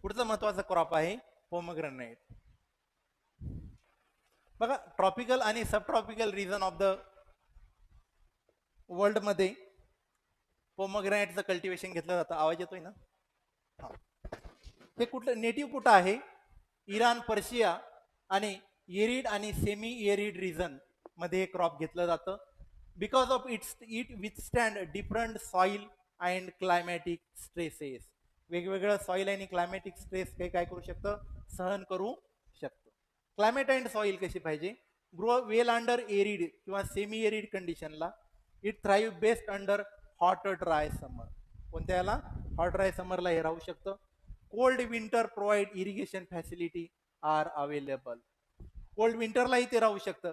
पुढचा महत्वाचा क्रॉप आहे पोमग्रेनेट. बघा, ट्रॉपिकल आणि sub tropical region of the world मध्ये पोमग्रेनेटचं कल्टिवेशन घेतलं जातं. आवाज येतोय ना? हा. हे कुठलं नेटिव्ह कुठं आहे? इराण, पर्शिया आणि एरिड आणि सेमी एरिड रिजन मध्ये हे क्रॉप घेतलं जातं. Because of it withstand different soil and climatic stresses. वेगवेगळं सॉइल आणि क्लायमॅटिक स्ट्रेस हे काय करू शकतं? सहन करू शकतं. क्लायमेट अँड सॉइल कशी पाहिजे? ग्रो वेल अंडर एरिड किंवा सेमी एरिड कंडिशनला. It thrive best under hot dry summer. कोणत्या याला? हॉट ड्राय समरला हे राहू शकतं. Cold winter provide irrigation facility are available. Cold विंटरला इथे राहू शकतं.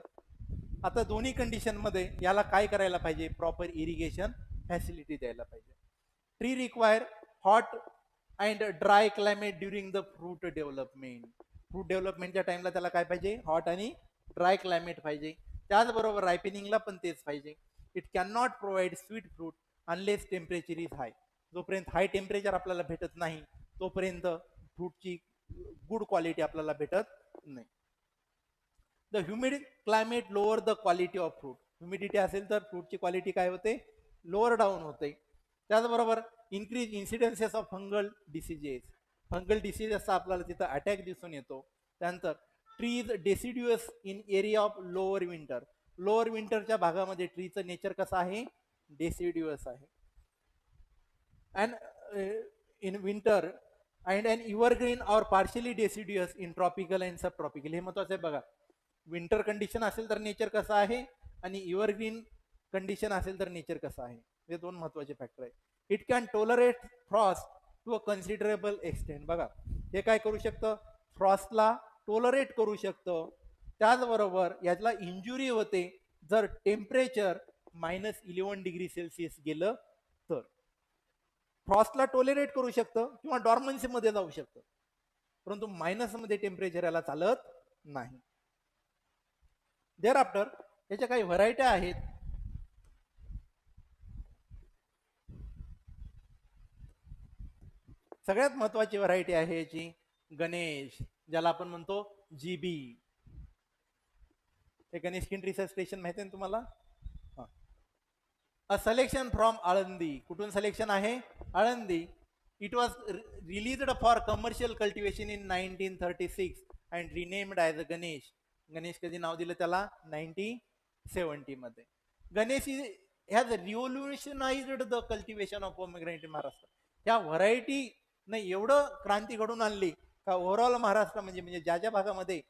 आता दोन्ही कंडिशन मध्ये याला काय करायला पाहिजे? प्रॉपर इरिगेशन फॅसिलिटी द्यायला पाहिजे. Tree require hot and dry climate during the fruit development. Fruit डेव्हलपमेंटच्या टाइमला त्याला काय पाहिजे? हॉट आणि ड्राय क्लायमेट पाहिजे. त्याचबरोबर रायपिनिंगला पण तेच पाहिजे. It can not provide sweet fruit unless temperature is high. जोपर्यंत हाय टेम्परेचर आपल्याला भेटत नाही तोपर्यंत फ्रूटची गुड क्वालिटी आपल्याला भेटत नाही. The humid climate lower the quality of fruit. Humidity असेल तर फ्रूटची क्वालिटी काय होते? लोअर डाऊन होते. त्याचबरोबर increase incidences of fungal diseases. Fungal डिसिजेसचा आपल्याला तिथं अटॅक दिसून येतो. त्यानंतर trees deciduous in area of lower winter. Lower विंटरच्या भागामध्ये ट्रीचं नेचर कसं आहे? डेसिड्युअस आहे. And in winter and an evergreen or partially deciduous in tropical and sub tropical. हे महत्वाचं आहे बघा. विंटर कंडिशन असेल तर नेचर कसं आहे आणि एव्हरग्रीन कंडिशन असेल तर नेचर कसं आहे. हे दोन महत्वाचे फॅक्टर आहेत. It can tolerate frost to a considerable extent. बघा, हे काय करू शकतं? फ्रॉस्टला टॉलरेट करू शकतं. त्याचबरोबर याला इंजुरी होते जर टेम्परेचर -11 डिग्री सेल्सिअस गेलं तर. फ्रॉस्टला टॉलरेट करू शकतं किंवा डॉर्मन्सी मध्ये जाऊ शकतं, परंतु मायनस मध्ये टेम्परेचर याला चालत नाही. देअर आफ्टर याच्या काही व्हरायटी आहेत. सगळ्यात महत्वाची व्हरायटी आहे याची गणेश, ज्याला आपण म्हणतो जीबी. हे गणेश किंड रिसर्च स्टेशन माहिती आहे तुम्हाला? A selection from Alandi. कुठून सिलेक्शन आहे? Alandi. It was released for commercial cultivation in 1936 and renamed as a Ganesh. Ganesh कधी नाव दिलं त्याला? 1970 मध्ये. Ganesh has revolutionised the cultivation of pomegranate in Maharashtra. ह्या व्हरायटी नाही एवढं क्रांती घडून आणली का ओव्हरऑल महाराष्ट्र म्हणजे ज्या ज्या भागामध्ये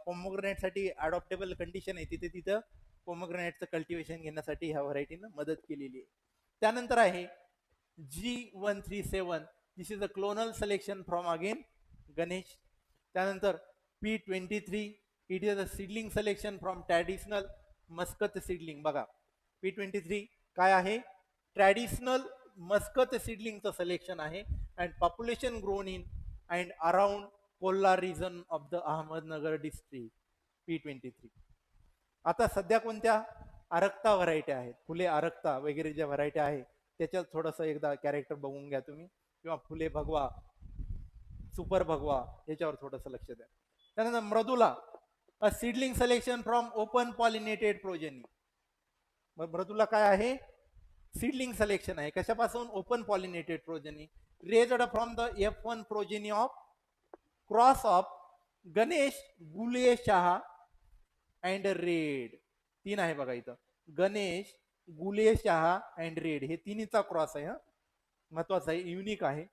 पोमग्रेनेटसाठी अडॉप्टेबल कंडिशन आहे तिथे तिथं पोमग्रेनेटचं कल्टिवेशन घेण्यासाठी ह्या व्हरायटीनं मदत केलेली आहे. त्यानंतर आहे G137. This is a clonal selection from again Ganesh. त्यानंतर P23. It is a seedling selection from traditional Muscat seedling. बघा, P23 काय आहे? ट्रॅडिशनल मस्कत सीडलिंगचं सिलेक्शन आहे. And population grown in and around Kolhar region of the Ahmednagar district. P23. आता सध्या कोणत्या आरक्ता variety आहेत? फुले आरक्ता वगैरे ज्या व्हरायटी आहे त्याच्यात थोडंसं एकदा कॅरेक्टर बघून घ्या तुम्ही, किंवा फुले भगवा, सुपर भगवा याच्यावर थोडंसं लक्ष द्या. त्यानंतर Mridula, a seedling selection from open pollinated progeny. Mridula काय आहे? सीडलिंग सिलेक्शन आहे. कशापासून? Open pollinated progeny. Raised from the F1 progeny of cross of Ganesh, Gule Shah and red. 3 आहे बघा इथं. गणेश, गुले शहा अँड रेड हे तिन्हीचा क्रॉस आहे. हा महत्वाचा आहे, युनिक आहे.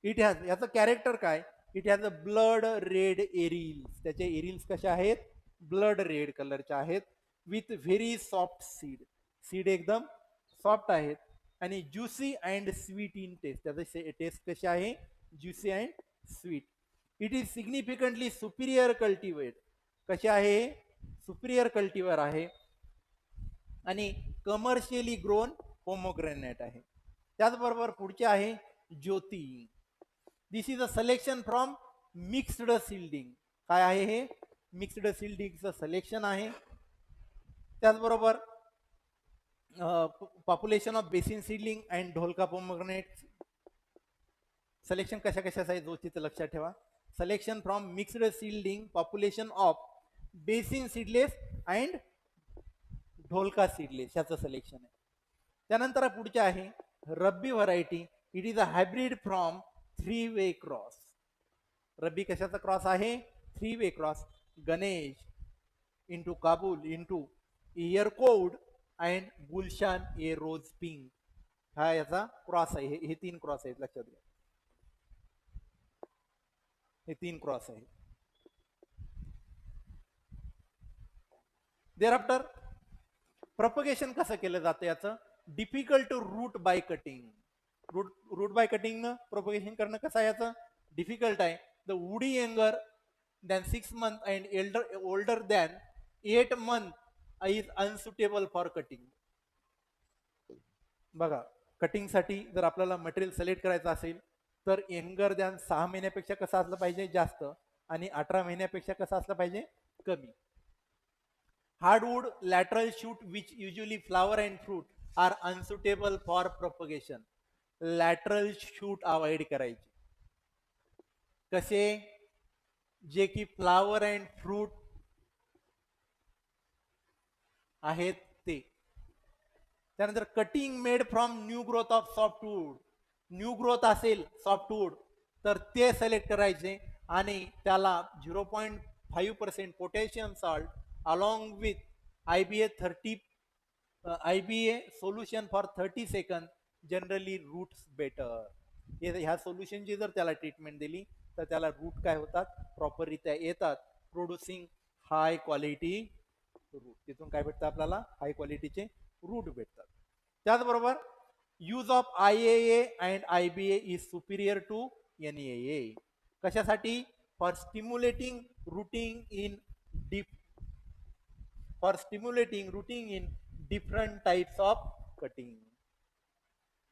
इट हॅज, याचं कॅरेक्टर काय? It has a blood red arils. त्याचे एरिल्स कशा आहेत? ब्लड रेड कलरच्या आहेत. With very soft seed. Seed एकदम सॉफ्ट आहेत आणि juicy and sweet in taste. त्याचे टेस्ट कसे आहे? Juicy and sweet. It is significantly superior cultivate. कसे आहे? सुपिरियर कल्टिवर आहे आणि कमर्शियली ग्रोन पोमोग्रेनेट आहे. त्याचबरोबर पुढचे आहे Jyoti. This is a selection from mixed seedling. काय आहे हे? मिक्स्ड सील्डिंगचं सिलेक्शन आहे. त्याचबरोबर population of Bassein seedling and Dholka pomegranate selection कशा कशाचा आहे जो तिथं लक्षात ठेवा. Selection from mixed seedling population of Bassein seedless and Dholka seedless याचं सिलेक्शन आहे. त्यानंतर पुढचे आहे Ruby variety. It is a hybrid from 3-वे क्रॉस. रब्बी कशाचा क्रॉस आहे? 3-वे cross. Ganesh into Kabul into year code and Gulshan ए रोज पिंक हा याचा क्रॉस आहे. हे 3 क्रॉस आहेत लक्षात घ्या. हे 3 क्रॉस आहे. देअर आफ्टर प्रोपगेशन कसं केलं जातं याचं? Difficult root by cutting. Root by cutting propagation करणं कसं आहे याचं? डिफिकल्ट आहे. The woody younger than 6 months and older than 8 months is unsuitable for cutting. बघा, कटिंगसाठी जर आपल्याला मटेरियल सिलेक्ट करायचं असेल तर यंगर दॅन 6 महिन्यापेक्षा कसं असलं पाहिजे? जास्त. आणि 18 महिन्यापेक्षा कसं असलं पाहिजे? कमी. Hardwood lateral shoot which usually flower and fruit are unsuitable for propagation. Lateral shoot avoid करायचे. कसे? जे की फ्लावर अँड फ्रूट आहेत ते. त्यानंतर cutting made from new growth of softwood. New growth असेल सॉफ्टवूड तर ते सिलेक्ट करायचे आणि त्याला 0.5% potassium salt along with IBA solution for 30 seconds generally roots better. ह्या सोल्युशनची जर त्याला ट्रीटमेंट दिली तर त्याला रूट काय होतात? प्रॉपररित्या येतात. Producing high quality root. तिथून काय भेटतं आपल्याला? हाय क्वालिटीचे रूट भेटतात. त्याचबरोबर use of IAA and IBA is superior to NAA. कशासाठी? For stimulating rooting in different types of cutting.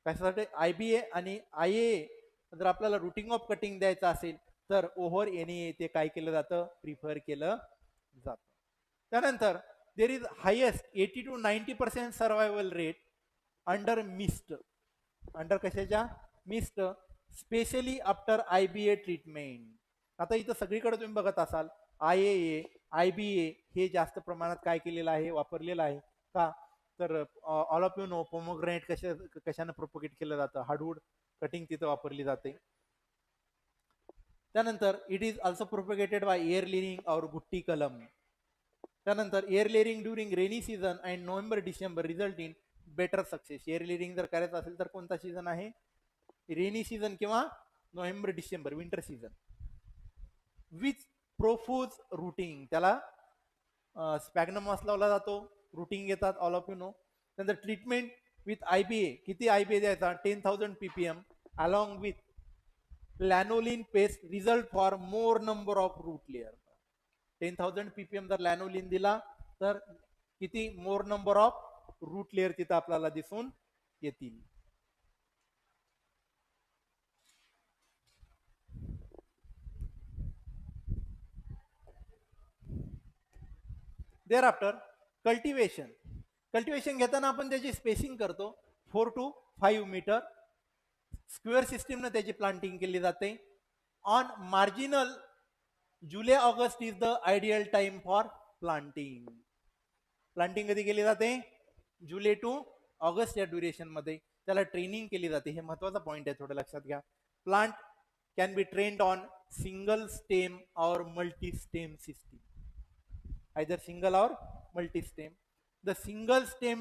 कशासाठी? IBA आणि IA जर आपल्याला रुटिंग ऑफ कटिंग द्यायचं असेल तर ओव्हर NAA ते काय केलं जातं? प्रिफर केलं जातं. त्यानंतर there is highest 80 to 90% survival rate under mist. Under कशाच्या? Mist. Specially after IBA treatment. आता इथं सगळीकडे तुम्ही बघत असाल IAA IBA हे जास्त प्रमाणात काय केलेलं आहे? वापरलेलं आहे. का? तर all of you no pomegranate कशाने प्रोपोगेट केलं जातं? हार्डवूड कटिंग तिथं वापरली जाते. त्यानंतर it is also propagated by air layering और गुट्टी कलम. त्यानंतर air layering during rainy season and November December result in better success. Air layering जर करायचं असेल तर कोणता सीझन आहे? रेनी सीझन किंवा November December winter season. Which profuse routing. त्याला स्पॅग्नम मॉस लावला जातो. रूटिंग येतात ऑल ऑफ यू नो. नंतर ट्रीटमेंट विथ IBA. किती IBA द्यायचा? 10,000 ppm along with lanolin paste result for more number of root layer. 10,000 ppm जर लॅनोलिन दिला तर किती? More number of root layer तिथं आपल्याला दिसून येतील. There after cultivation. कल्टिवेशन घेताना आपण त्याची स्पेसिंग करतो 4 to 5 मीटर. स्क्वेअर सिस्टीमने त्याची प्लांटिंग केली जाते. On marginal July August is the ideal time for planting. Planting कधी केली जाते? जुलै टू ऑगस्ट या ड्युरेशन मध्ये. त्याला ट्रेनिंग केली जाते. हे महत्वाचा पॉइंट आहे, थोडं लक्षात घ्या. Plant can be trained on single stem or multi stem system. either single or multi-stem. The single stem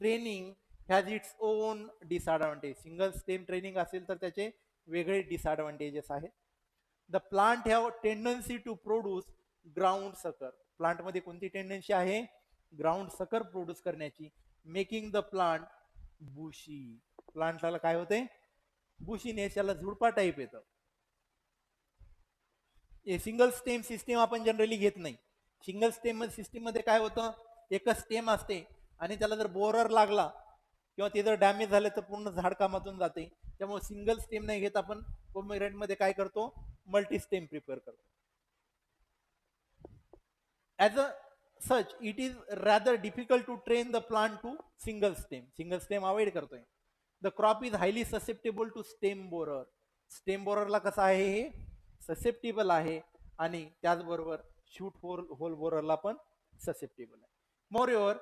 training has its own disadvantage. Single stem training असेल तर त्याचे वेगळे disadvantages आहेत. The plant have tendency to produce ground sucker. Plant मध्ये कोणती tendency आहे? Ground सकर produce करण्याची. मेकिंग द प्लांट बुशी. प्लांटला काय होते? बुशीनेस. याला झुडपा टाईप येतं. सिंगल स्टेम सिस्टीम आपण जनरली घेत नाही. सिंगल स्टेम सिस्टीम मध्ये काय होतं? एकच स्टेम असते आणि त्याला जर बोरर लागला किंवा ते जर डॅमेज झाले तर पूर्ण झाड कामातून जाते. त्यामुळे सिंगल स्टेम नाही घेत आपण. पोमेग्रेनेट मध्ये काय करतो? मल्टी स्टेम प्रिपेअर करतो. As a such it is rather difficult to train the plant to single stem. Single stem avoid करतोय. The crop is highly susceptible to stem borer. Stem बोररला कसं आहे, हे ससेप्टेबल आहे आणि त्याचबरोबर शूट होल बोररला पण ससेप्टेबल आहे. Moreover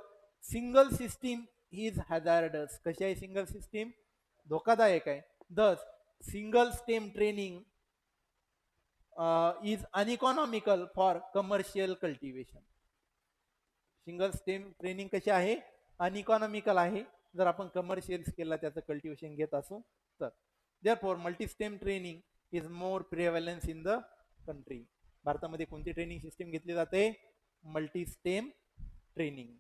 single system is hazardous. कशी आहे सिंगल सिस्टीम? धोकादायक आहे. Thus single stem training is uneconomical for commercial cultivation. Single stem training कशी आहे? अनइकॉनॉमिकल आहे जर आपण कमर्शियल स्केलला त्याचं कल्टिवेशन घेत असू तर. Therefore multi stem training is more prevalence in the country. भारतामध्ये कोणती ट्रेनिंग सिस्टीम घेतली जाते? Multi stem training.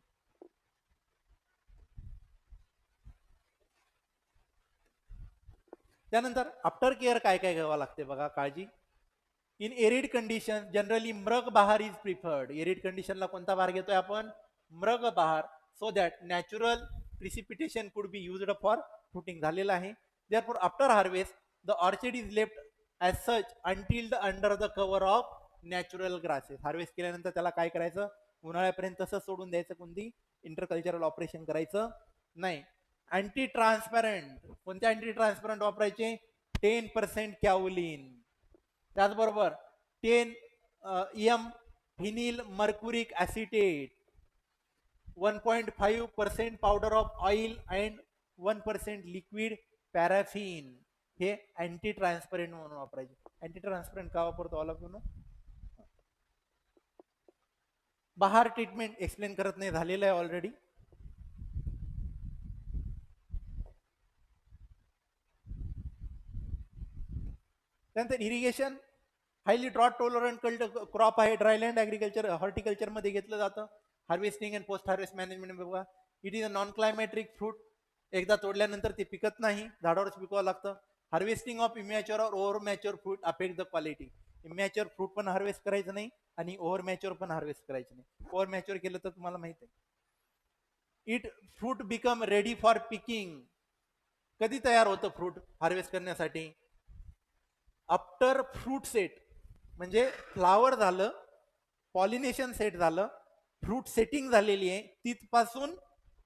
त्यानंतर आफ्टर केअर काय काय घ्यावं लागते बघा, काळजी. इन एरिड कंडिशन जनरली मृग बहार इज प्रिफर्ड. एरिड कंडिशनला कोणता बहार घेतोय आपण? मृग बहार. So that natural precipitation could be used for fruiting. झालेलं आहे. Therefore after harvest the orchid is left as such until the under the cover of natural grasses. Harvest केल्यानंतर त्याला काय करायचं? उन्हाळ्यापर्यंत तसं सोडून द्यायचं. कोणती इंटरकल्चरल ऑपरेशन करायचं नाही. Anti transparent. कोणत्या अँटी ट्रान्सपरंट वापरायचे? 10% कॅव्हलिन. त्याचबरोबर 10 M phenyl mercuric acetate, 1.5% powder of oil and 1% liquid paraffin. हे अँटी ट्रान्सपरंट म्हणून वापरायचे. अँटी ट्रान्सपरंट का वापरतो ऑल ऑफ यू नो? बहार ट्रीटमेंट एक्सप्लेन करत नाही, झालेलं आहे ऑलरेडी. त्यानंतर irrigation highly drought tolerant crop आहे. ड्रायलँड ॲग्रिकल्चर हॉर्टिकल्चर मध्ये घेतलं जातं. Harvesting and post harvest management बघा. It is a non क्लायमॅट्रिक fruit. एकदा तोडल्यानंतर ते पिकत नाही, झाडावरच पिकवावं लागतं. हार्वेस्टिंग ऑफ इमॅच्युअर और over mature fruit affect the quality. Immature fruit पण हार्वेस्ट करायचं नाही आणि ओव्हर मॅच्युअर पण हार्वेस्ट करायचं नाही. ओव्हर मॅच्युअर केलं तर तुम्हाला माहित आहे. It fruit become ready for picking. कधी तयार होतं फ्रूट हार्वेस्ट करण्यासाठी? After fruit set. म्हणजे फ्लावर झालं, पॉलिनेशन सेट झालं, फ्रूट सेटिंग झालेली आहे, तिथपासून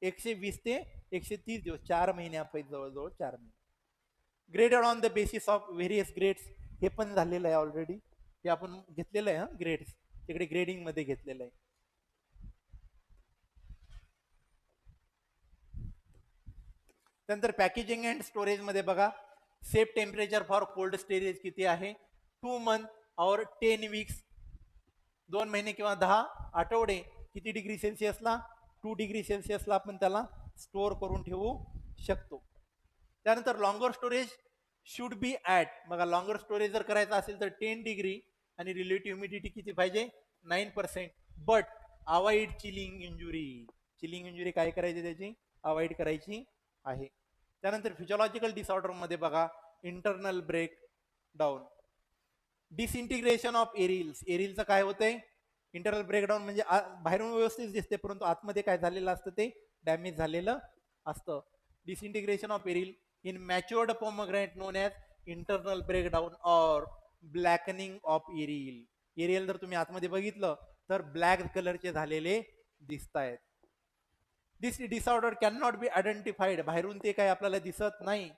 120 ते 130 दिवस, 4 महिन्यापैकी जवळजवळ 4 महिने. Graded on the basis of various grades. हे पण झालेलं आहे ऑलरेडी. हे आपण घेतलेलं आहे. ग्रेड्स तिकडे ग्रेडिंग मध्ये घेतलेलं आहे. त्यानंतर पॅकेजिंग अँड स्टोरेज मध्ये बघा. Safe temperature for cold storage किती आहे? 2 मंथ और 10 वीक्स. 2 महिने किंवा 10 आठवडे. किती डिग्री सेल्सिअसला? 2 डिग्री सेल्सिअसला आपण त्याला स्टोअर करून ठेवू शकतो. त्यानंतर longer storage should be at. बघा, लॉंगर स्टोरेज जर करायचं असेल तर 10 डिग्री आणि रिलेटिव्ह ह्युमिडिटी किती पाहिजे? 9%. But avoid chilling injury. Chilling injury काय करायची? त्याची अवॉइड करायची आहे. त्यानंतर फिजिओलॉजिकल डिसऑर्डर मध्ये बघा. Internal break down, disintegration of arils. एरिलचं काय होतंय? इंटरनल ब्रेकडाऊन म्हणजे बाहेरून व्यवस्थित दिसते परंतु आतमध्ये काय झालेलं असतं? ते डॅमेज झालेलं असतं. Disintegration of aril in matured pomegranate known as internal breakdown or blackening of aryl. Aerial जर तुम्ही आतमध्ये बघितलं तर ब्लॅक कलरचे झालेले दिसत आहेत. This disorder can not be identified. बाहेरून ते काय आपल्याला दिसत नाही.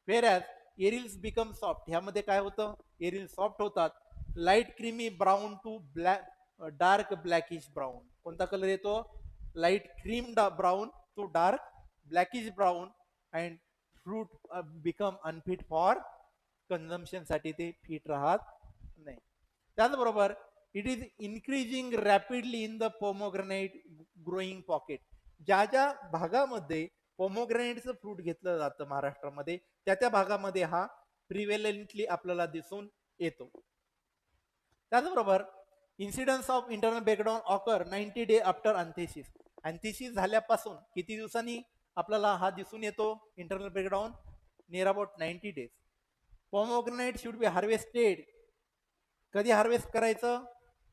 Whereas arils become soft. ह्यामध्ये काय होतं? एरिल सॉफ्ट होतात. Light creamy brown to black dark blackish brown. कोणता कलर येतो? Light cream brown to dark blackish brown. And fruit become unfit for consumption साठी ते फिट राहत नाही. त्याचबरोबर it is increasing rapidly in the pomegranate growing pocket. ज्या ज्या भागामध्ये पोमोग्रेनेटचं फ्रूट घेतलं जातं महाराष्ट्रामध्ये त्या त्या भागामध्ये हा प्रिव्हेलंटली आपल्याला दिसून येतो. त्याचबरोबर incidence of internal breakdown occur 90 day after anthesis. Anthesis झाल्यापासून किती दिवसांनी आपल्याला हा दिसून येतो internal breakdown? Near about 90 days. Pomegranate should be harvested. कधी हार्वेस्ट करायचं?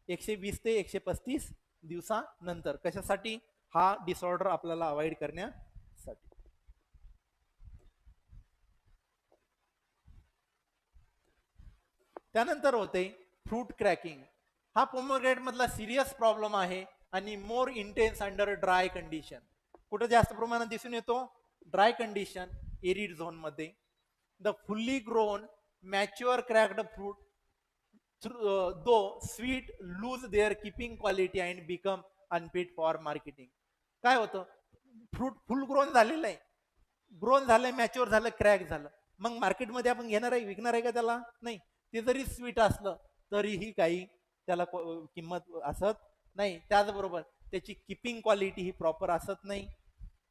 120 ते 135 दिवसानंतर. कशासाठी? हा डिसऑर्डर आपल्याला अवॉइड करण्यासाठी. त्यानंतर होते फ्रूट क्रॅकिंग. हा पोमोग्रेनेट मधला सिरियस प्रॉब्लेम आहे आणि more intense under dry condition. कुठं जास्त प्रमाणात दिसून येतो? ड्राय कंडिशन, एरिड झोन मध्ये. The fully grown mature cracked fruit though sweet lose their keeping quality and become unfit for marketing. काय होतं, फ्रूट फुल ग्रोन झालेलं आहे, ग्रोन झालंय, मॅच्युअर झालं, क्रॅक झालं, मग मार्केटमध्ये आपण घेणार आहे, विकणार आहे का त्याला? नाही. ते जरी स्वीट असलं तरीही काही त्याला किंमत असत नाही. त्याचबरोबर त्याची किपिंग क्वालिटी ही प्रॉपर असत नाही.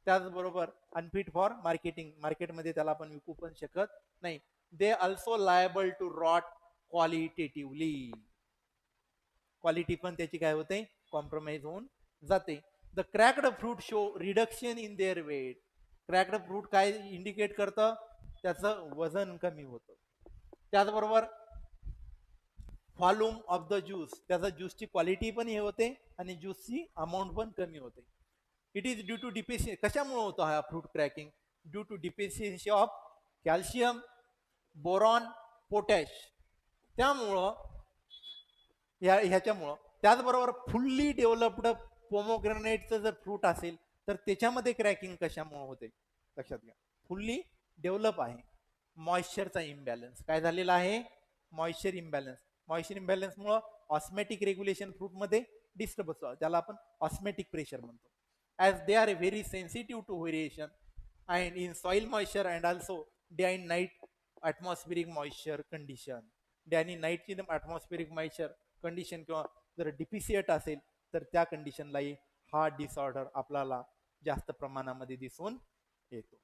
त्याचबरोबर अनफिट फॉर मार्केटिंग, मार्केटमध्ये त्याला आपण विकू पण शकत नाही. They also liable to rot qualitatively, quality पण त्याची काय होते, कॉम्प्रोमाइज होऊन जाते. The cracked fruit show reduction in their weight. Cracked fruit काय इंडिकेट करतं, त्याचं वजन कमी होतं. त्याचबरोबर व्हॉल्यूम ऑफ द ज्यूस, त्याचा ज्यूसची क्वालिटी पण हे होते आणि ज्यूसची अमाऊंट पण कमी होते. It is due to deficiency. कशामुळे होतो हा fruit cracking? Due to deficiency of calcium, boron, potash. त्यामुळं ह्याच्यामुळं. त्याचबरोबर फुल्ली डेव्हलप्ड पोमोग्रेनेटचं जर फ्रूट असेल तर त्याच्यामध्ये क्रॅकिंग कशामुळे होते, लक्षात घ्या. फुल्ली डेव्हलप आहे. मॉइश्चरचा इम्बॅलन्स काय झालेला आहे, मॉइश्चर इम्बॅलन्स. मॉइश्चर इम्बॅलन्समुळं ऑस्मॅटिक रेग्युलेशन फ्रूटमध्ये डिस्टर्ब असतो, त्याला आपण ऑस्मॅटिक प्रेशर म्हणतो. As they are very sensitive to variation and in soil moisture and also day and night atmospheric moisture condition. Day आणि नाईटची ॲटमॉस्फिरिक मॉइश्चर कंडिशन किंवा जर डिफिशियट असेल तर त्या कंडिशनलाही हा डिसऑर्डर आपल्याला जास्त प्रमाणामध्ये दिसून येतो.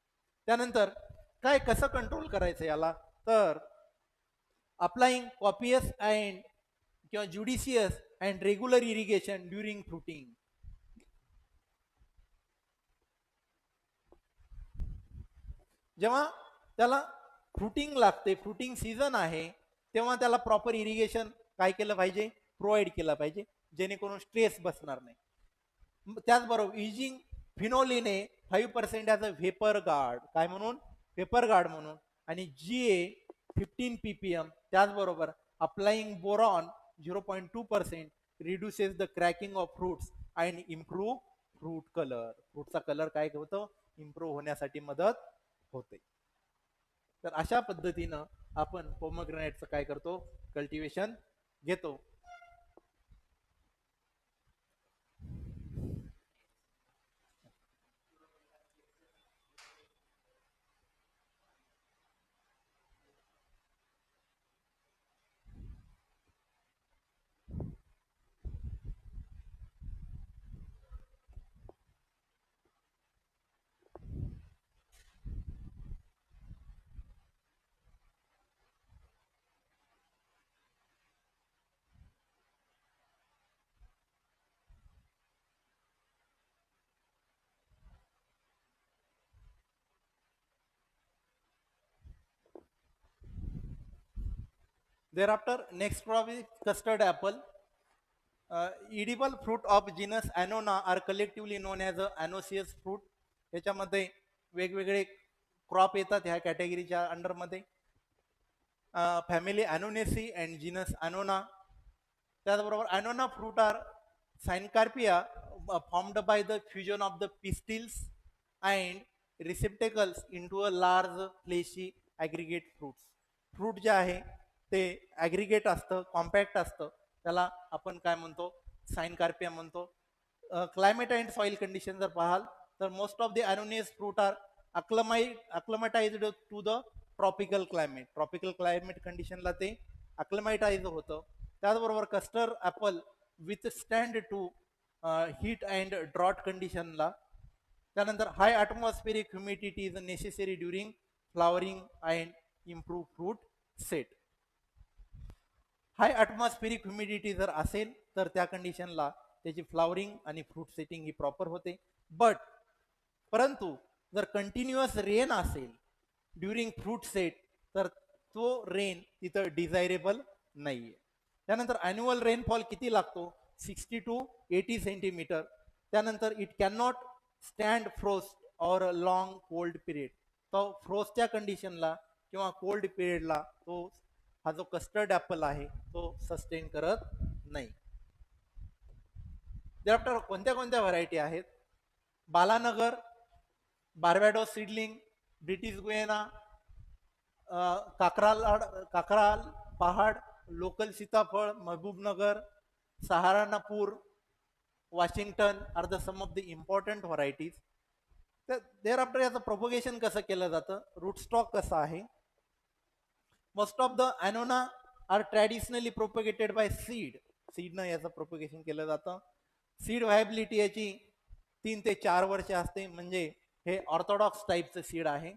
त्यानंतर काय कसं कंट्रोल करायचं याला, तर अप्लाइंग कॉपियस अँड किंवा judicious and regular irrigation during fruiting. जेव्हा त्याला फ्रुटिंग लागते, फ्रुटिंग सीझन आहे, तेव्हा त्याला प्रॉपर इरिगेशन काय केलं पाहिजे, प्रोव्हाइड केलं पाहिजे, जेणेकरून स्ट्रेस बसणार नाही. त्याचबरोबर using phenoline 5% as a vapour guard, काय म्हणून, व्हेपर गार्ड म्हणून, आणि GA 15 ppm. त्याचबरोबर applying boron 0.2% reduces the cracking of fruits and improve fruit colour. फ्रूटचा कलर काय होतं, इम्प्रूव्ह होण्यासाठी मदत होते. तर अशा पद्धतीनं आपण पोमोग्रेनेटचं काय करतो, कल्टिवेशन घेतो. Thereafter, next crop is custard apple. Edible fruit of genus Annona are collectively known as Anoceous fruit. याच्यामध्ये वेगवेगळे क्रॉप येतात ह्या कॅटेगरीच्या अंडरमध्ये. Family annonaceae and genus annona. त्याचबरोबर annona fruit are syncarpia formed by the fusion of the pistils and receptacles into a large fleshy aggregate fruits. Fruit जे आहे ते ॲग्रिगेट असतं, कॉम्पॅक्ट असतं, त्याला आपण काय म्हणतो, सायनकार्पिया म्हणतो. क्लायमेट अँड सॉइल कंडिशन जर पाहाल तर most of the annonaceous fruit are acclimatised to the tropical climate. Tropical climate कंडिशनला ते अक्लमाटाइज होतं. त्याचबरोबर custard apple with stand to heat and drought कंडिशनला. त्यानंतर high atmospheric humidity is necessary during flowering and improve fruit set. High atmospheric humidity जर असेल तर त्या कंडिशनला त्याची फ्लावरिंग आणि फ्रूट सेटिंग ही प्रॉपर होते. परंतु जर कंटिन्युअस रेन असेल ड्युरिंग फ्रूट सेट तर तो रेन तिथं डिझायरेबल नाहीये. त्यानंतर ॲन्युअल रेनफॉल किती लागतो, 60 to 80 सेंटीमीटर. त्यानंतर it can not stand frost or a long cold period. तो फ्रोस्टच्या कंडिशनला किंवा कोल्ड पिरियडला तो हा जो कस्टर्ड ॲपल आहे तो सस्टेन करत नाही. त्यानंतर कोणत्या कोणत्या व्हरायटी आहेत, Balanagar, Barbados seedling, British Guiana, Kakral Pahad, local Sitaphal, Mahbubnagar, Saharanpur, Washington are the some of the important varieties. तर देअर आफ्टर याचं प्रोपोगेशन कसं केलं जातं, रूट स्टॉक कसा आहे. Most of the annona are traditionally propagated by सीडनं याचं प्रोपोगेशन केलं जातं. सीड व्हायबिलिटी याची 3 ते 4 वर्ष असते, म्हणजे हे ऑर्थोडॉक्स टाईपचं सीड आहे.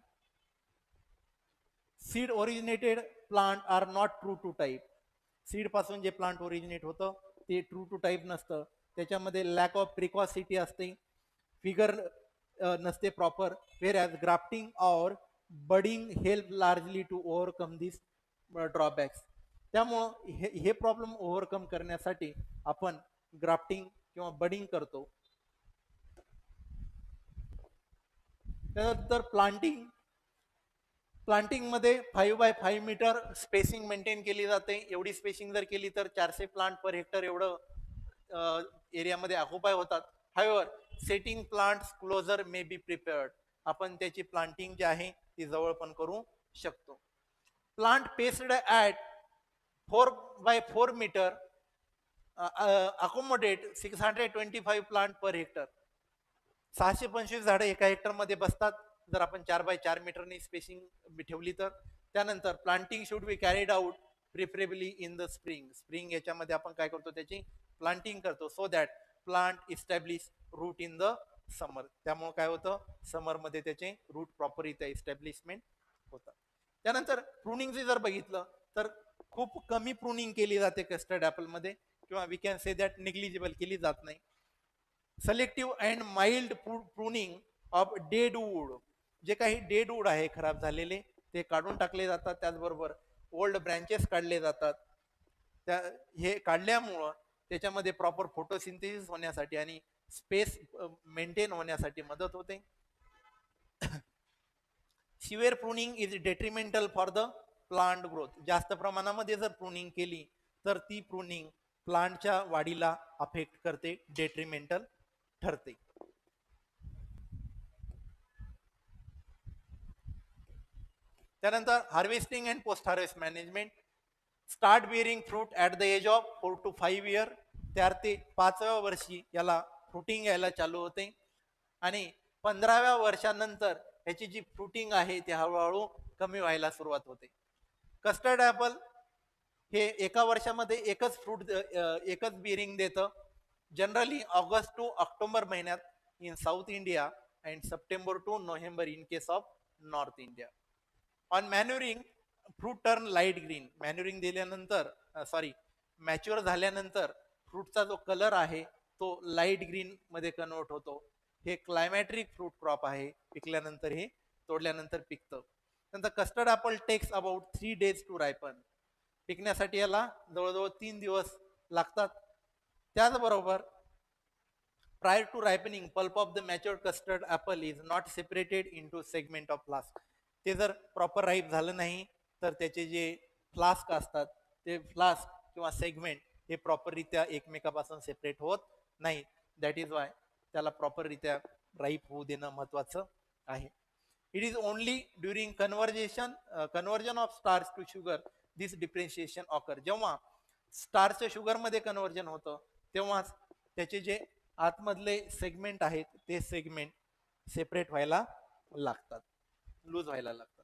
Seed originated plant are not true to type. Seed पासून जे प्लांट ओरिजिनेट होतं ते ट्रू टू टाईप नसतं, त्याच्यामध्ये लॅक ऑफ प्रिकॉसिटी असते, फिगर नसते प्रॉपर. वेर ॲज ग्राफ्टिंग और budding help largely to overcome this drawbacks. त्यामुळं हे प्रॉब्लेम ओव्हरकम करण्यासाठी आपण ग्राफ्टिंग किंवा बडिंग करतो. त्यानंतर प्लांटिंगमध्ये 5x5 मीटर स्पेसिंग मेंटेन केली जाते. एवढी स्पेसिंग जर केली तर 400 प्लांट पर हेक्टर एवढं एरियामध्ये ऑक्युपाय होतात. However setting plants closer may be prepared. आपण त्याची प्लांटिंग जी आहे ती जवळ पण करू शकतो. Plant spaced at 4x4 metre accommodate 625 plant per hectare. 625 झाडं एका हेक्टरमध्ये बसतात जर आपण 4x4 मीटरनी स्पेसिंग ठेवली तर. त्यानंतर planting should be carried out preferably in the spring याच्यामध्ये आपण काय करतो, त्याची प्लांटिंग करतो, so that plant establish root in the summer. त्यामुळे काय होतं, समरमध्ये त्याचे रूट प्रॉपर इथे इस्टॅब्लिशमेंट होतं. त्यानंतर प्रुनिंगचे जर बघितलं तर खूप कमी प्रुनिंग केली जाते कस्टर्ड ॲपलमध्ये, किंवा we can say that negligible केली जात नाही. Selective and mild pruning of dead wood. जे काही डेड वूड आहे खराब झालेले ते काढून टाकले जातात. त्याचबरोबर ओल्ड ब्रँचेस काढले जातात. हे काढल्यामुळं त्याच्यामध्ये प्रॉपर फोटोसिंथेसिस होण्यासाठी आणि स्पेस मेंटेन होण्यासाठी मदत होते. Severe pruning is डेट्रिमेंटल for the plant growth. जास्त प्रमाणामध्ये जर प्रूनिंग केली तर ती प्रूनिंग प्लांटच्या वाढीला अफेक्ट करते, डेट्रिमेंटल ठरते. त्यानंतर harvesting and post harvest management. Start bearing fruit at the age of 4 to 5 year. 4 ते 5व्या वर्षी याला फ्रुटिंग यायला चालू होते, आणि 15व्या वर्षानंतर ह्याची जी फ्रुटिंग आहे ती हळूहळू कमी व्हायला सुरुवात होते. कस्टर्ड ॲपल हे एका वर्षामध्ये एकच बिअरिंग देतं, जनरली ऑगस्ट टू ऑक्टोबर महिन्यात in South India and September to November in case of North India. On manuring fruit turn light green. Manuring दिल्यानंतर मॅच्युअर झाल्यानंतर फ्रूटचा जो कलर आहे तो लाईट ग्रीन मध्ये कन्वर्ट होतो. हे क्लायमॅट्रिक फ्रूट क्रॉप आहे, पिकल्यानंतर हे तोडल्यानंतर पिकतं. नंतर custard apple takes about 3 days to ripen. पिकण्यासाठी याला जवळजवळ 3 दिवस लागतात. त्याचबरोबर prior to ripening pulp of the matured custard apple is not separated into segment of flask. ते जर प्रॉपर राईप झालं नाही तर त्याचे जे फ्लास्क असतात ते फ्लास्क किंवा सेगमेंट हे प्रॉपररित्या एकमेकापासून सेपरेट होत नाही. दॅट इज वाय त्याला प्रॉपररित्या राईप होऊ देणं महत्वाचं आहे. It is only during conversion of starch to sugar this differentiation occur. जेव्हा स्टार्च शुगरमध्ये कन्व्हर्जन होतं तेव्हाच त्याचे जे आतमधले सेगमेंट आहेत ते सेगमेंट सेपरेट व्हायला लागतात, लूज व्हायला लागतात.